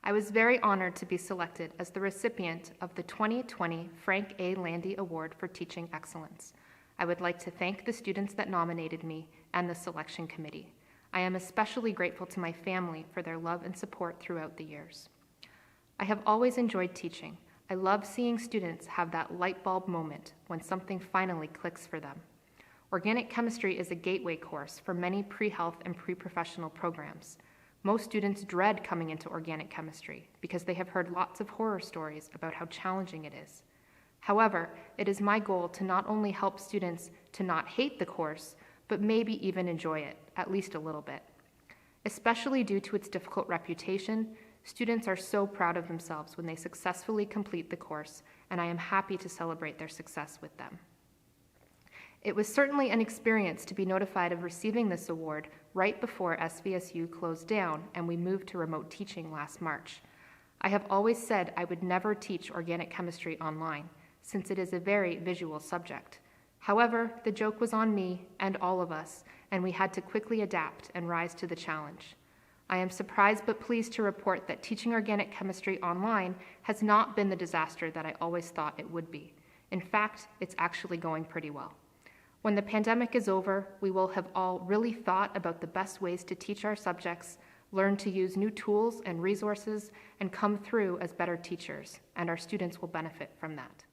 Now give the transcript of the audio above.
I was very honored to be selected as the recipient of the 2020 Frank A. Landee Award for Teaching Excellence. I would like to thank the students that nominated me and the selection committee. I am especially grateful to my family for their love and support throughout the years. I have always enjoyed teaching. I love seeing students have that light bulb moment when something finally clicks for them. Organic chemistry is a gateway course for many pre-health and pre-professional programs. Most students dread coming into organic chemistry because they have heard lots of horror stories about how challenging it is. However, it is my goal to not only help students to not hate the course, but maybe even enjoy it, at least a little bit. Especially due to its difficult reputation, students are so proud of themselves when they successfully complete the course, and I am happy to celebrate their success with them. It was certainly an experience to be notified of receiving this award right before SVSU closed down and we moved to remote teaching last March. I have always said I would never teach organic chemistry online, since it is a very visual subject. However, the joke was on me and all of us, and we had to quickly adapt and rise to the challenge. I am surprised but pleased to report that teaching organic chemistry online has not been the disaster that I always thought it would be. In fact, it's actually going pretty well. When the pandemic is over, we will have all really thought about the best ways to teach our subjects, learn to use new tools and resources, and come through as better teachers, and our students will benefit from that.